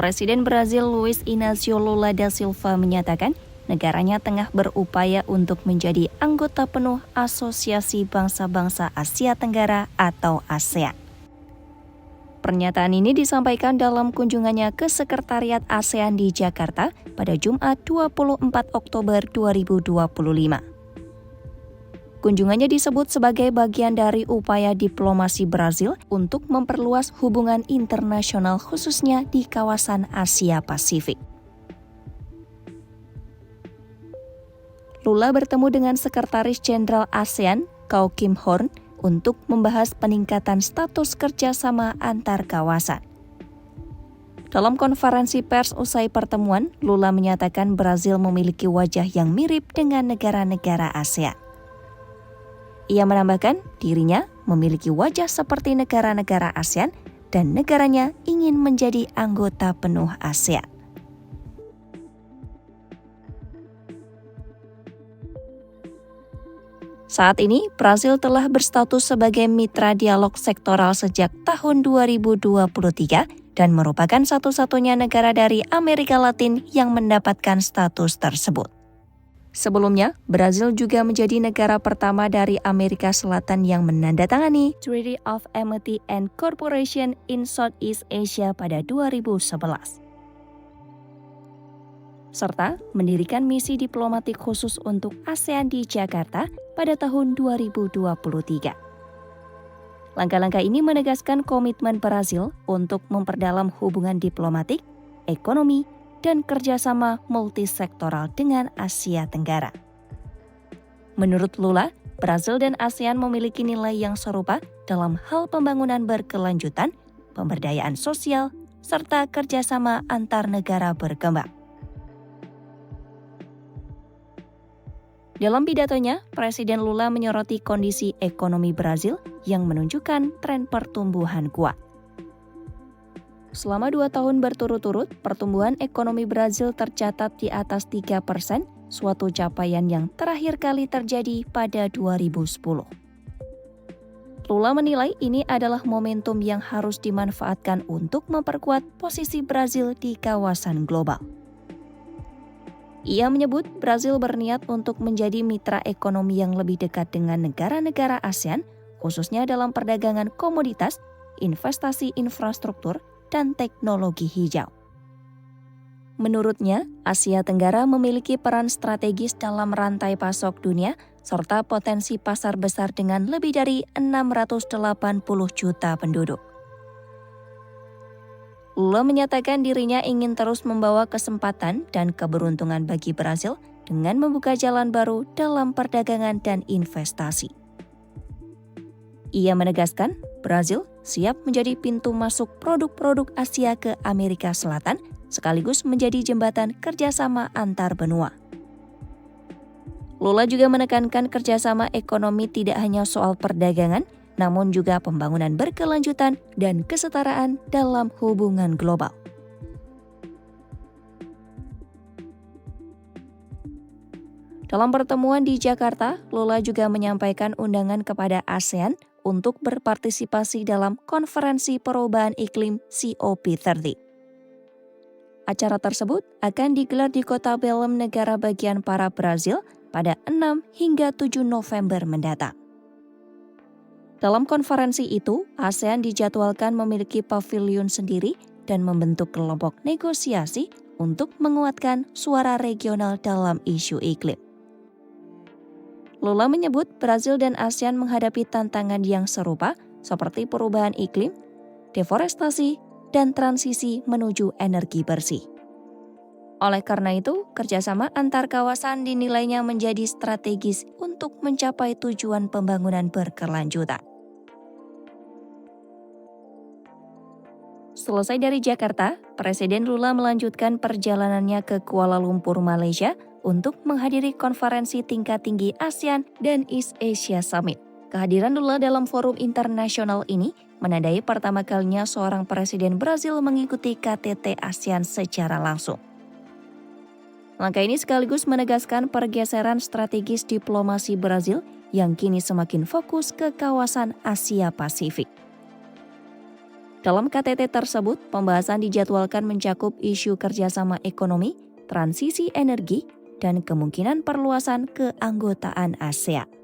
Presiden Brazil Luiz Inácio Lula da Silva menyatakan negaranya tengah berupaya untuk menjadi anggota penuh Asosiasi Bangsa-Bangsa Asia Tenggara atau ASEAN. Pernyataan ini disampaikan dalam kunjungannya ke Sekretariat ASEAN di Jakarta pada Jumat 24 Oktober 2025. Kunjungannya disebut sebagai bagian dari upaya diplomasi Brazil untuk memperluas hubungan internasional khususnya di kawasan Asia Pasifik. Lula bertemu dengan Sekretaris Jenderal ASEAN, Kau Kim Horn, untuk membahas peningkatan status kerjasama antar kawasan. Dalam konferensi pers usai pertemuan, Lula menyatakan Brazil memiliki wajah yang mirip dengan negara-negara ASEAN. Ia menambahkan dirinya memiliki wajah seperti negara-negara ASEAN dan negaranya ingin menjadi anggota penuh ASEAN. Saat ini, Brazil telah berstatus sebagai mitra dialog sektoral sejak tahun 2023 dan merupakan satu-satunya negara dari Amerika Latin yang mendapatkan status tersebut. Sebelumnya, Brazil juga menjadi negara pertama dari Amerika Selatan yang menandatangani Treaty of Amity and Cooperation in Southeast Asia pada 2011. Serta mendirikan misi diplomatik khusus untuk ASEAN di Jakarta pada tahun 2023. Langkah-langkah ini menegaskan komitmen Brazil untuk memperdalam hubungan diplomatik, ekonomi, dan kerjasama multisektoral dengan Asia Tenggara. Menurut Lula, Brazil dan ASEAN memiliki nilai yang serupa dalam hal pembangunan berkelanjutan, pemberdayaan sosial, serta kerjasama antar negara berkembang. Dalam pidatonya, Presiden Lula menyoroti kondisi ekonomi Brazil yang menunjukkan tren pertumbuhan kuat. Selama 2 tahun berturut-turut, pertumbuhan ekonomi Brazil tercatat di atas 3%, suatu capaian yang terakhir kali terjadi pada 2010. Lula menilai ini adalah momentum yang harus dimanfaatkan untuk memperkuat posisi Brazil di kawasan global. Ia menyebut Brazil berniat untuk menjadi mitra ekonomi yang lebih dekat dengan negara-negara ASEAN, khususnya dalam perdagangan komoditas, investasi infrastruktur, dan teknologi hijau. Menurutnya, Asia Tenggara memiliki peran strategis dalam rantai pasok dunia serta potensi pasar besar dengan lebih dari 680 juta penduduk. Lula menyatakan dirinya ingin terus membawa kesempatan dan keberuntungan bagi Brazil dengan membuka jalan baru dalam perdagangan dan investasi. Ia menegaskan Brazil siap menjadi pintu masuk produk-produk Asia ke Amerika Selatan, sekaligus menjadi jembatan kerjasama antar benua. Lula juga menekankan kerjasama ekonomi tidak hanya soal perdagangan, namun juga pembangunan berkelanjutan dan kesetaraan dalam hubungan global. Dalam pertemuan di Jakarta, Lula juga menyampaikan undangan kepada ASEAN untuk berpartisipasi dalam konferensi perubahan iklim COP30. Acara tersebut akan digelar di kota Belém, negara bagian Para Brazil, pada 6 hingga 7 November mendatang. Dalam konferensi itu, ASEAN dijadwalkan memiliki pavilion sendiri dan membentuk kelompok negosiasi untuk menguatkan suara regional dalam isu iklim. Lula menyebut Brazil dan ASEAN menghadapi tantangan yang serupa seperti perubahan iklim, deforestasi, dan transisi menuju energi bersih. Oleh karena itu, kerjasama antar kawasan dinilainya menjadi strategis untuk mencapai tujuan pembangunan berkelanjutan. Selesai dari Jakarta, Presiden Lula melanjutkan perjalanannya ke Kuala Lumpur, Malaysia, untuk menghadiri konferensi tingkat tinggi ASEAN dan East Asia Summit. Kehadiran Lula dalam forum internasional ini menandai pertama kalinya seorang presiden Brazil mengikuti KTT ASEAN secara langsung. Langkah ini sekaligus menegaskan pergeseran strategis diplomasi Brazil yang kini semakin fokus ke kawasan Asia Pasifik. Dalam KTT tersebut, pembahasan dijadwalkan mencakup isu kerjasama ekonomi, transisi energi, dan kemungkinan perluasan keanggotaan ASEAN.